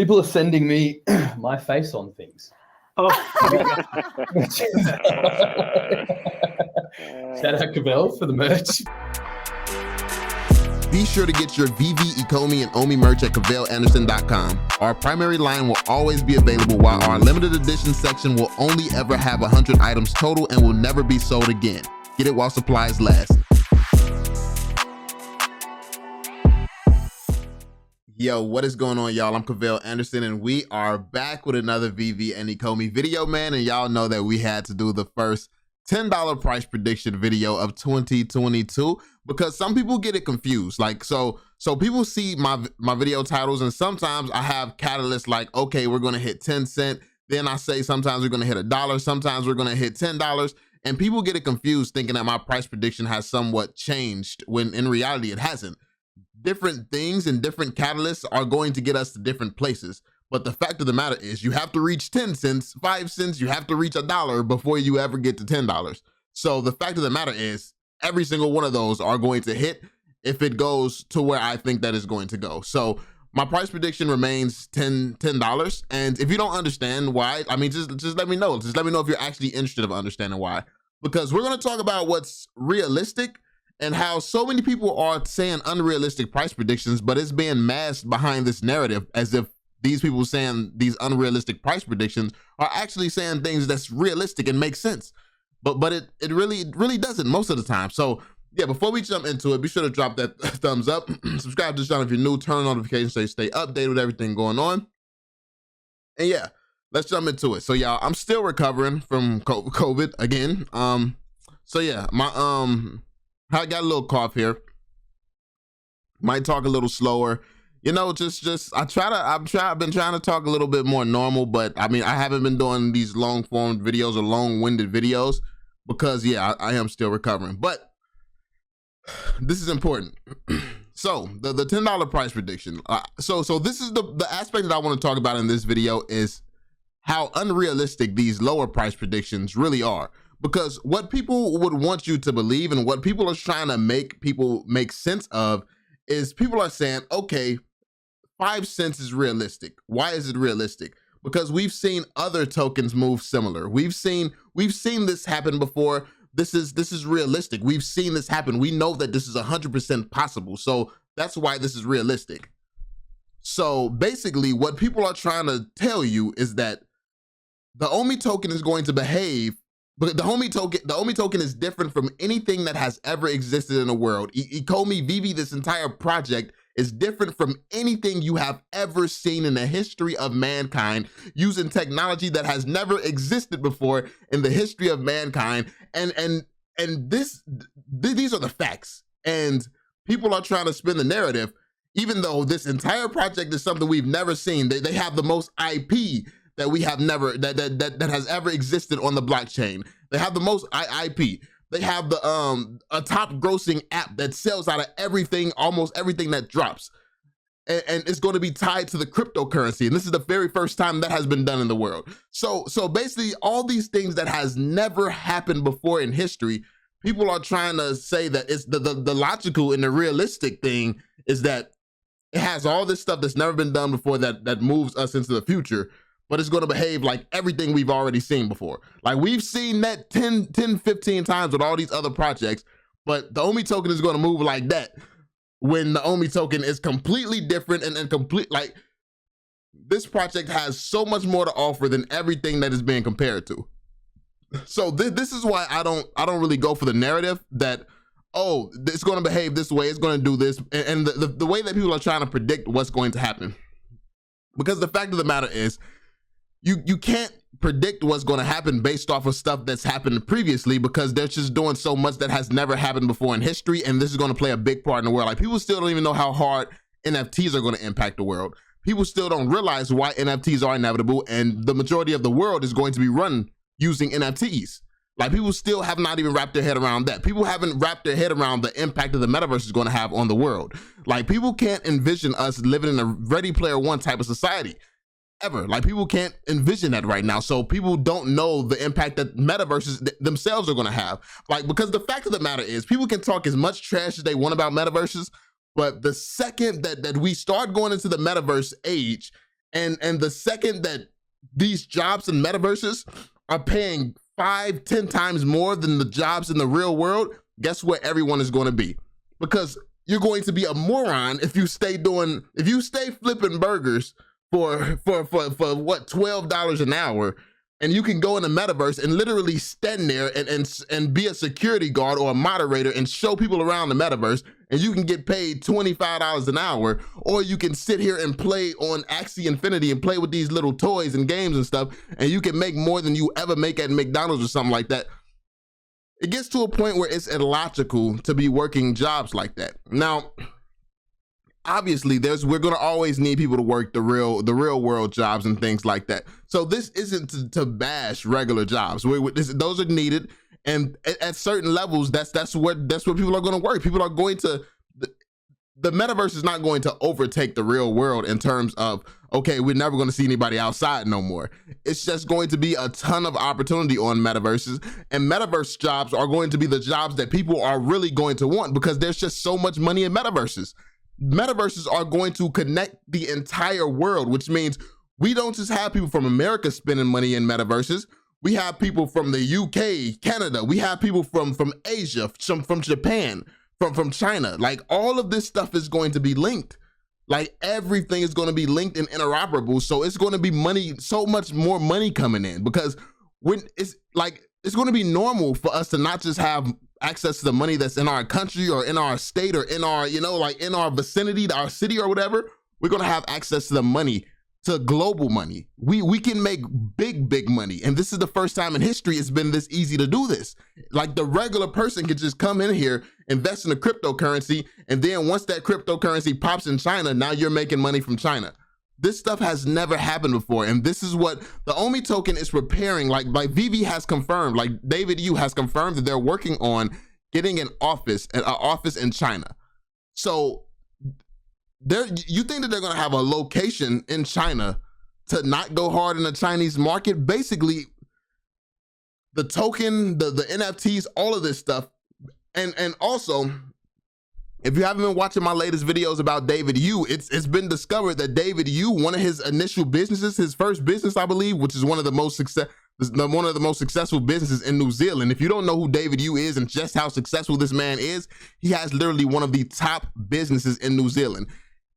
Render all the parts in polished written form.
People are sending me my face on things. Oh, Shout out Cavell for the merch. Be sure to get your VeVe, Ecomi, and Omi merch at CavellAnderson.com. Our primary line will always be available, while our limited edition section will only ever have 100 items total and will never be sold again. Get it while supplies last. Yo, what is going on, y'all? I'm Cavell Anderson, and we are back with another VeVe and Ecomi video, man. And y'all know that we had to do the first $10 price prediction video of 2022 because some people get it confused. Like, so people see my video titles, and sometimes I have catalysts like, okay, we're gonna hit 10 cents. Then I say sometimes we're gonna hit $1, sometimes we're gonna hit $10, and people get it confused thinking that my price prediction has somewhat changed when in reality it hasn't. Different things and different catalysts are going to get us to different places. But the fact of the matter is you have to reach 10 cents, 5 cents, you have to reach $1 before you ever get to $10. So the fact of the matter is every single one of those are going to hit if it goes to where I think that is going to go. So my price prediction remains $10. And if you don't understand why, I mean, just let me know. Just let me know if you're actually interested in understanding why. Because we're going to talk about what's realistic and how so many people are saying unrealistic price predictions, but it's being masked behind this narrative as if these people saying these unrealistic price predictions are actually saying things that's realistic and makes sense. But it really doesn't most of the time. So yeah, before we jump into it, be sure to drop that thumbs up, subscribe to the channel if you're new, turn on notifications so you stay updated with everything going on. And yeah, let's jump into it. So y'all, I'm still recovering from COVID again. So yeah, I got a little cough here. Might talk a little slower. You know, I've been trying to talk a little bit more normal, but I mean, I haven't been doing these long form videos or long-winded videos because yeah, I am still recovering, but this is important. So the $10 price prediction. So this is the aspect that I want to talk about in this video is how unrealistic these lower price predictions really are. Because what people would want you to believe and what people are trying to make people make sense of is people are saying, okay, 5 cents is realistic. Why is it realistic? Because we've seen other tokens move similar. We've seen this happen before. This is realistic. We've seen this happen. We know that this is 100% possible. So that's why this is realistic. So basically what people are trying to tell you is that the Omi token is going to behave. But the Omi token is different from anything that has ever existed in the world. Ecomi VeVe, this entire project, is different from anything you have ever seen in the history of mankind, using technology that has never existed before in the history of mankind. And these are the facts. And people are trying to spin the narrative, even though this entire project is something we've never seen. They have the most IP that we have never, that has ever existed on the blockchain. They have the most IP. They have the a top grossing app that sells out of everything, almost everything that drops. And it's going to be tied to the cryptocurrency. And this is the very first time that has been done in the world. So basically all these things that has never happened before in history, people are trying to say that it's the logical and the realistic thing is that it has all this stuff that's never been done before that moves us into the future. But it's going to behave like everything we've already seen before. Like we've seen that 10, 15 times with all these other projects, but the Omi token is going to move like that when the Omi token is completely different and complete. Like this project has so much more to offer than everything that is being compared to. So this is why I don't really go for the narrative that, oh, it's going to behave this way, it's going to do this, and the way that people are trying to predict what's going to happen. Because the fact of the matter is, you can't predict what's going to happen based off of stuff that's happened previously, because they're just doing so much that has never happened before in history, and this is going to play a big part in the world. Like people still don't even know how hard NFTs are going to impact the world. People still don't realize why NFTs are inevitable, and the majority of the world is going to be run using NFTs. Like people still have not even wrapped their head around that. People haven't wrapped their head around the impact that the metaverse is going to have on the world. Like people can't envision us living in a Ready Player One type of society. Ever. Like people can't envision that right now. So people don't know the impact that metaverses themselves are going to have. Like, because the fact of the matter is people can talk as much trash as they want about metaverses, but the second that we start going into the metaverse age And the second that these jobs in metaverses are paying 5-10 times more than the jobs in the real world, guess what everyone is going to be? Because you're going to be a moron if you stay flipping burgers for what, $12 an hour, and you can go in the metaverse and literally stand there and be a security guard or a moderator and show people around the metaverse, and you can get paid $25 an hour, or you can sit here and play on Axie Infinity and play with these little toys and games and stuff, and you can make more than you ever make at McDonald's or something like that. It gets to a point where it's illogical to be working jobs like that. Now, obviously, we're going to always need people to work the real world jobs and things like that. So this isn't to bash regular jobs. Those are needed, and at certain levels, that's where people are going to work. People are going to. The metaverse is not going to overtake the real world in terms of, okay, we're never going to see anybody outside no more. It's just going to be a ton of opportunity on metaverses, and metaverse jobs are going to be the jobs that people are really going to want, because there's just so much money in metaverses. Metaverses are going to connect the entire world, which means we don't just have people from America spending money in metaverses. We have people from the UK, Canada. We have people from Asia, from Japan, from China. Like, all of this stuff is going to be linked. Like, everything is going to be linked and interoperable. So it's going to be money, so much more money coming in, because when it's going to be normal for us to not just have access to the money that's in our country or in our state or in our, in our vicinity, our city or whatever. We're going to have access to the money, to global money. We can make big money. And this is the first time in history it's been this easy to do this. Like, the regular person could just come in here, invest in a cryptocurrency, and then once that cryptocurrency pops in China, now you're making money from China. This stuff has never happened before, and this is what the Omi token is preparing. Like VeVe has confirmed, like David Yu has confirmed, that they're working on getting an office in China. So you think that they're going to have a location in China to not go hard in the Chinese market? Basically, the token, the NFTs, all of this stuff, and also, if you haven't been watching my latest videos about David Yu, it's been discovered that David Yu, one of his initial businesses, his first business, I believe, which is one of the most successful businesses in New Zealand. If you don't know who David Yu is and just how successful this man is, he has literally one of the top businesses in New Zealand.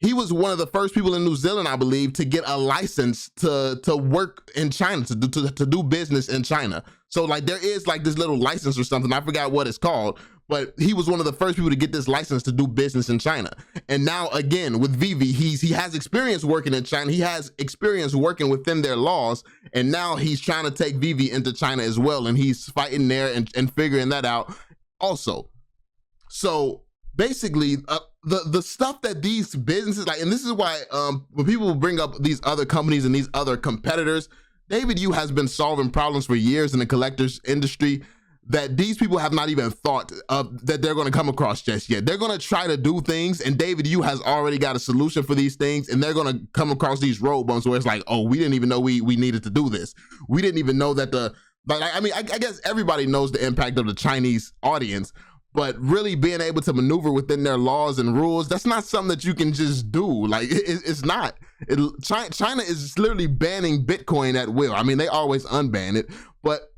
He was one of the first people in New Zealand, I believe, to get a license to work in China, to do business in China. So, like, there is like this little license or something, I forgot what it's called, but he was one of the first people to get this license to do business in China. And now, again, with VeVe, he has experience working in China. He has experience working within their laws, and now he's trying to take VeVe into China as well, and he's fighting there and figuring that out also. So basically, the stuff that these businesses, like, and this is why when people bring up these other companies and these other competitors, David Yu has been solving problems for years in the collectors industry that these people have not even thought of, that they're going to come across just yet. They're going to try to do things, and David Yu has already got a solution for these things, and they're going to come across these road bumps where it's like, oh, we didn't even know we needed to do this. We didn't even know that I guess everybody knows the impact of the Chinese audience, but really being able to maneuver within their laws and rules, that's not something that you can just do. Like, it's not. China is literally banning Bitcoin at will. I mean, they always unban it, but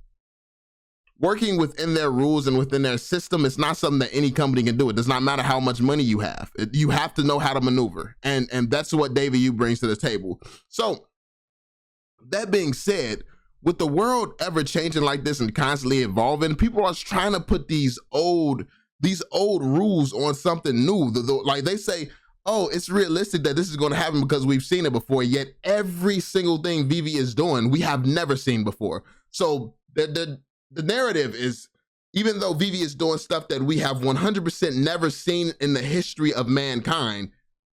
working within their rules and within their system, it's not something that any company can do. It does not matter how much money you have. You have to know how to maneuver. And that's what David Yu brings to the table. So that being said, with the world ever changing like this and constantly evolving, people are trying to put these old rules on something new. Like, they say, oh, it's realistic that this is going to happen because we've seen it before. Yet every single thing VeVe is doing, we have never seen before. So the narrative is, even though VeVe is doing stuff that we have 100% never seen in the history of mankind,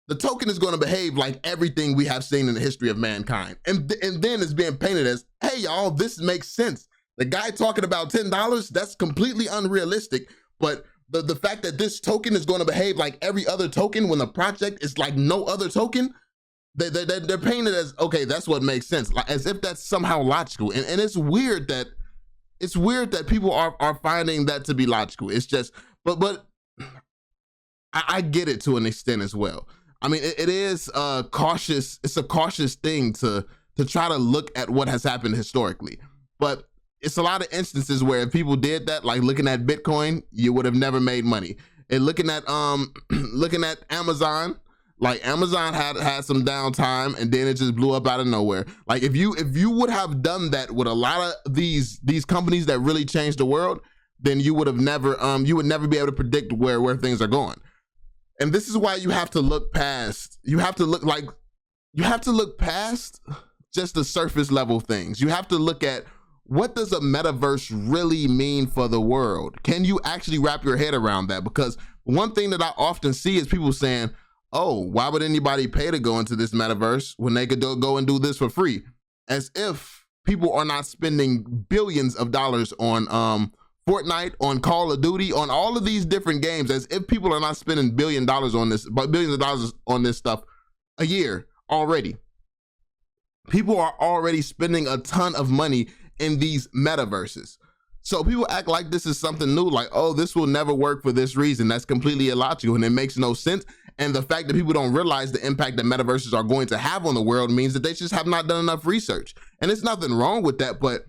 the token is going to behave like everything we have seen in the history of mankind. And then it's being painted as, hey, y'all, this makes sense. The guy talking about $10, that's completely unrealistic. But the fact that this token is going to behave like every other token when the project is like no other token, they're painted as, okay, that's what makes sense. Like, as if that's somehow logical. And it's weird that people are finding that to be logical. It's just, but I get it to an extent as well. I mean, it is cautious. It's a cautious thing to try to look at what has happened historically. But it's a lot of instances where if people did that, like looking at Bitcoin, you would have never made money. And looking at looking at Amazon, like Amazon had some downtime and then it just blew up out of nowhere. Like if you would have done that with a lot of these companies that really changed the world, then you would never be able to predict where things are going. And this is why you have to look past. You have to look past just the surface level things. You have to look at, what does a metaverse really mean for the world? Can you actually wrap your head around that? Because one thing that I often see is people saying, oh, why would anybody pay to go into this metaverse when they could go and do this for free? As if people are not spending billions of dollars on Fortnite, on Call of Duty, on all of these different games, as if people are not spending billions of dollars on this stuff a year already. People are already spending a ton of money in these metaverses. So people act like this is something new, like, oh, this will never work for this reason. That's completely illogical and it makes no sense. And the fact that people don't realize the impact that metaverses are going to have on the world means that they just have not done enough research. And there's nothing wrong with that, but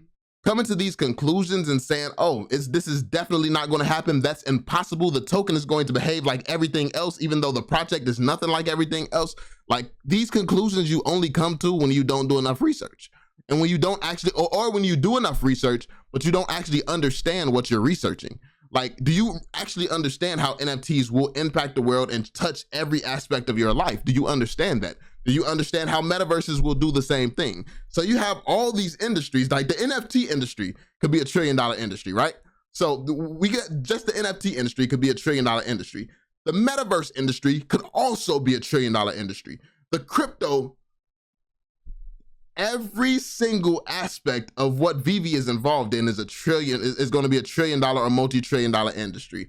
coming to these conclusions and saying, oh, this is definitely not going to happen, that's impossible, the token is going to behave like everything else, even though the project is nothing like everything else. Like, these conclusions you only come to when you don't do enough research. And when you don't actually, or when you do enough research, but you don't actually understand what you're researching. Like, do you actually understand how NFTs will impact the world and touch every aspect of your life? Do you understand that? Do you understand how metaverses will do the same thing? So you have all these industries, like the NFT industry could be $1 trillion industry, right? So we get just the NFT industry could be $1 trillion industry. The metaverse industry could also be $1 trillion industry. The crypto, every single aspect of what VeVe is involved in is going to be $1 trillion or multi-trillion dollar industry.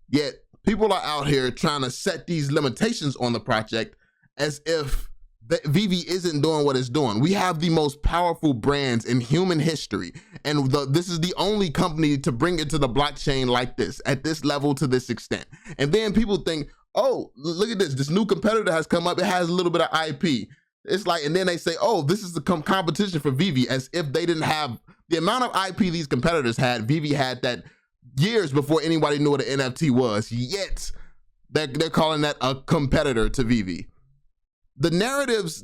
Yet people are out here trying to set these limitations on the project as if VeVe isn't doing what it's doing. We have the most powerful brands in human history, and this is the only company to bring it to the blockchain like this, at this level, to this extent. And then people think, oh, look at this new competitor has come up, it has a little bit of IP. It's like, and then they say, oh, this is the competition for VeVe, as if they didn't have the amount of IP these competitors had. VeVe had that years before anybody knew what an NFT was, yet they're calling that a competitor to VeVe. The narratives,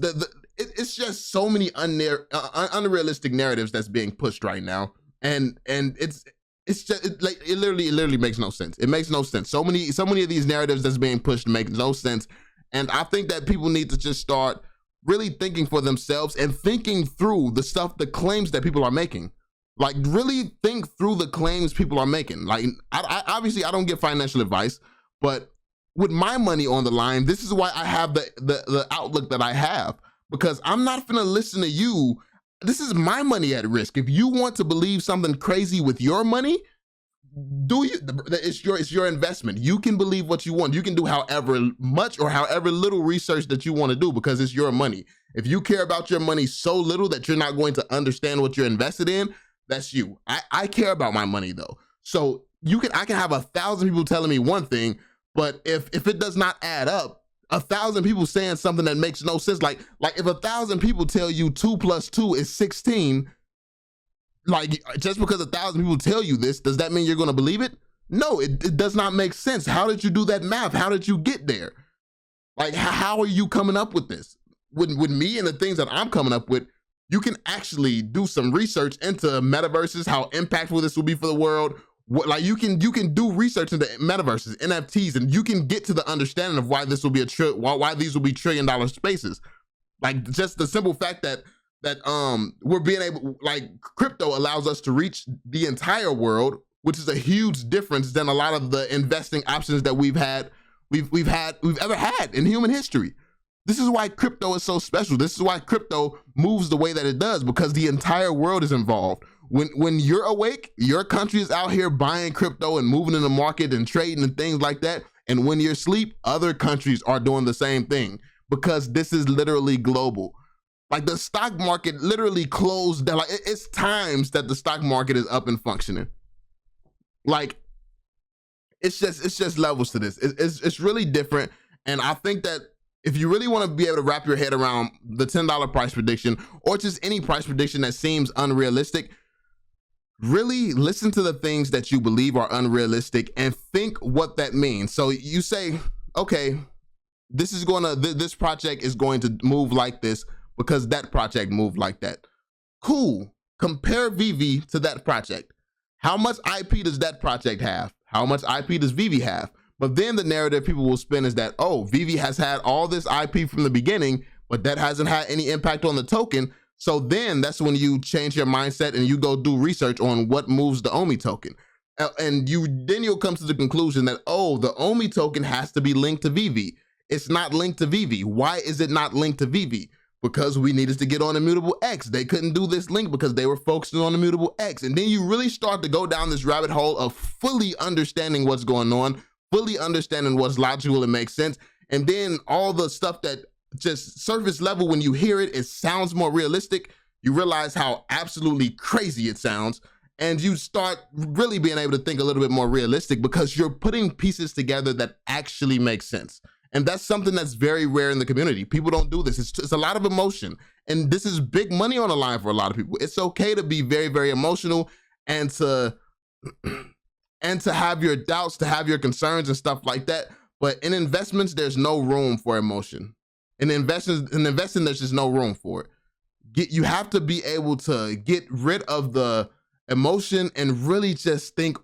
it's just so many unrealistic narratives that's being pushed right now, and it's just it literally makes no sense. It makes no sense. So many of these narratives that's being pushed make no sense, and I think that people need to just start really thinking for themselves and thinking through the claims that people are making. Like, really think through the claims people are making. Like, I obviously I don't give financial advice, but with my money on the line, this is why I have the outlook that I have, because I'm not gonna listen to you. This is my money at risk. If you want to believe something crazy with your money, it's your investment. You can believe what you want. You can do however much or however little research that you want to do, because it's your money. If you care about your money so little that you're not going to understand what you're invested in, that's you. I care about my money though. So I can have 1,000 people telling me one thing, but if it does not add up, 1,000 people saying something that makes no sense, like if 1,000 people tell you 2 + 2 is 16, like, just because 1,000 people tell you this, does that mean you're going to believe it? No, it does not make sense. How did you do that math? How did you get there? Like, how are you coming up with this? With me and the things that I'm coming up with, you can actually do some research into metaverses, how impactful this will be for the world. Like, you can do research into metaverses, NFTs, and you can get to the understanding of why this will be why these will be $1 trillion spaces. Like, just the simple fact that we're being able, like, crypto allows us to reach the entire world, which is a huge difference than a lot of the investing options that we've ever had in human history. This is why crypto is so special. This is why crypto moves the way that it does, because the entire world is involved. When you're awake, your country is out here buying crypto and moving in the market and trading and things like that. And when you're asleep, other countries are doing the same thing, because this is literally global. Like, the stock market literally closed down. Like, it's times that the stock market is up and functioning. Like, it's just levels to this. It's really different. And I think that if you really want to be able to wrap your head around the $10 price prediction or just any price prediction that seems unrealistic, really listen to the things that you believe are unrealistic and think what that means. So you say, okay, this project is going to move like this because that project moved like that. Cool. Compare VeVe to that project. How much IP does that project have? How much IP does VeVe have? But then the narrative people will spin is that, oh, VeVe has had all this IP from the beginning, but that hasn't had any impact on the token. So then that's when you change your mindset and you go do research on what moves the Omi token. And you'll come to the conclusion that, oh, the Omi token has to be linked to VeVe. It's not linked to VeVe. Why is it not linked to VeVe? Because we needed to get on Immutable X. They couldn't do this link because they were focusing on Immutable X. And then you really start to go down this rabbit hole of fully understanding what's going on, fully understanding what's logical and makes sense. And then all the stuff that just surface level, when you hear it, it sounds more realistic. You realize how absolutely crazy it sounds. And you start really being able to think a little bit more realistic because you're putting pieces together that actually make sense. And that's something that's very rare in the community. People don't do this. It's a lot of emotion. And this is big money on the line for a lot of people. It's okay to be very, very emotional and to have your doubts, to have your concerns and stuff like that. But in investments, there's no room for emotion. In investing, there's just no room for it. You have to be able to get rid of the emotion and really just think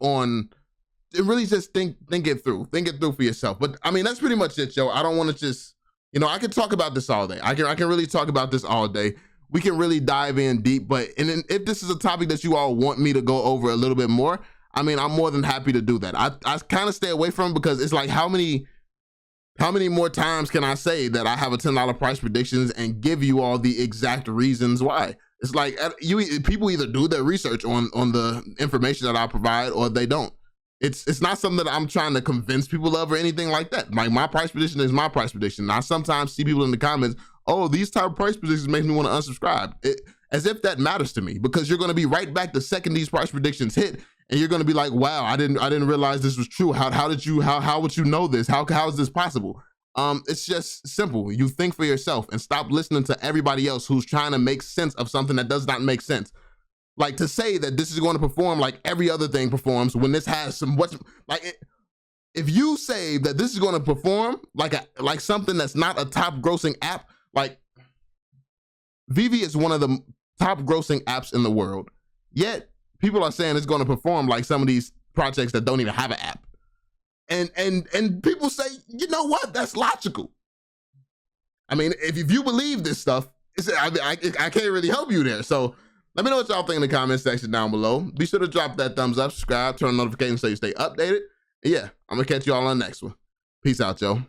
it through for yourself. But I mean, that's pretty much it, yo. I don't want to just, I can talk about this all day. I can really talk about this all day. We can really dive in deep, but if this is a topic that you all want me to go over a little bit more, I mean, I'm more than happy to do that. I kind of stay away from it because it's like, how many more times can I say that I have a $10 price predictions and give you all the exact reasons why? It's like people either do their research on the information that I provide or they don't. It's not something that I'm trying to convince people of or anything like that. Like, my price prediction is my price prediction. I sometimes see people in the comments, oh, these type of price predictions make me want to unsubscribe. As if that matters to me, because you're going to be right back the second these price predictions hit, and you're going to be like, wow, I didn't realize this was true. How would you know this? How is this possible? It's just simple. You think for yourself and stop listening to everybody else who's trying to make sense of something that does not make sense. Like, to say that this is going to perform like every other thing performs when this has if you say that this is going to perform like something that's not a top grossing app, like VeVe is one of the top grossing apps in the world, yet people are saying it's going to perform like some of these projects that don't even have an app. And people say, you know what? That's logical. I mean, if you believe this stuff, I can't really help you there. So let me know what y'all think in the comment section down below. Be sure to drop that thumbs up, subscribe, turn on notifications so you stay updated. And yeah, I'm gonna catch y'all on the next one. Peace out, y'all.